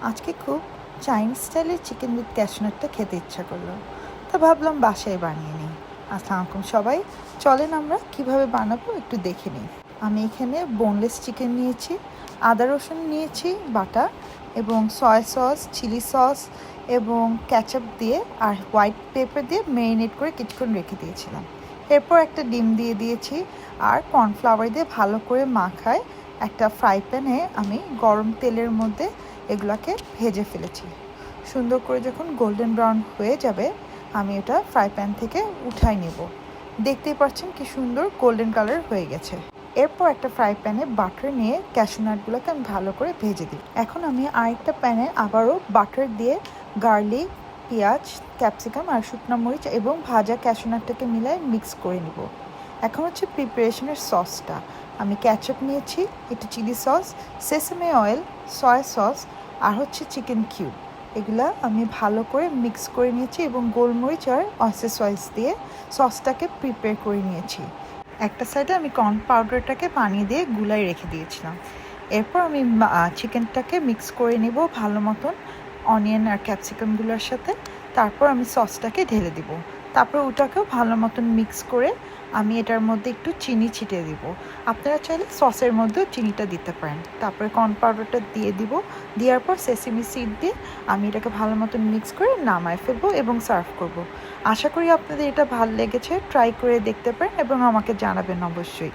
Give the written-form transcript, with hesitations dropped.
আজকে খুব চাইনিজ স্টাইলের চিকেন উইথ ক্যাশনাটটা খেতে ইচ্ছা করলো, তা ভাবলাম বাসায় বানিয়ে নিই। আসসালামু আলাইকুম সবাই, চলেন আমরা কিভাবে বানাবো একটু দেখে নিই। আমি এখানে বোনলেস চিকেন নিয়েছি, আদা রসুন নিয়েছি বাটা, এবং সয়া সস, চিলি সস এবং ক্যাচআপ দিয়ে আর হোয়াইট পেপার দিয়ে ম্যারিনেট করে কিছুক্ষণ রেখে দিয়েছিলাম। এরপর একটা ডিম দিয়ে দিয়েছি আর কর্নফ্লাওয়ার দিয়ে ভালো করে মাখায় একটা ফ্রাই প্যানে আমি গরম তেলের মধ্যে এগুলাকে ভেজে ফেলেছি। সুন্দর করে যখন গোল্ডেন ব্রাউন হয়ে যাবে আমি এটা ফ্রাই প্যান থেকে উঠাই নেব। দেখতেই পাচ্ছেন কি সুন্দর গোল্ডেন কালার হয়ে গেছে। এরপর একটা ফ্রাই প্যানে বাটার নিয়ে ক্যাশু নাটগুলোকে আমি ভালো করে ভেজে দিই। এখন আমি আরেকটা প্যানে আবারও বাটার দিয়ে গার্লিক, পেঁয়াজ, ক্যাপসিকাম আর শুকনো মরিচ এবং ভাজা ক্যাশু নাটটাকে মিলায় মিক্স করে নিব। এখন হচ্ছে প্রিপারেশনের সসটা। আমি ক্যাচআপ নিয়েছি, একটু chilli sauce, sesame oil, soya sauce আর হচ্ছে চিকেন কিউব। এগুলা আমি ভালো করে মিক্স করে নিয়েছি এবং গোলমরিচ আর অয়েস্টার সস দিয়ে সসটাকে প্রিপেয়ার করে নিয়েছি। একটা সাইডে আমি কর্ন পাউডারটাকে পানি দিয়ে গুলাই রেখে দিয়েছিলাম। এরপর আমি চিকেনটাকে মিক্স করে নেব ভালো মতন অনিয়ন আর ক্যাপসিকামগুলোর সাথে। তারপর আমি সসটাকে ঢেলে দিব। তারপর ওটাকেও ভালো মতন মিক্স করে আমি এটার মধ্যে একটু চিনি ছিটিয়ে দিব। আপনারা চাইলে সসের মধ্যেও চিনিটা দিতে পারেন। তারপরে কর্ন পাউডারটা দিয়ে দিব। দেওয়ার পর সেসিমি সিড দিয়ে আমি এটাকে ভালো মতন মিক্স করে নামায় ফেলবো এবং সার্ভ করব। আশা করি আপনাদের এটা ভালো লেগেছে, ট্রাই করে দেখতে পারেন এবং আমাকে জানাবেন অবশ্যই।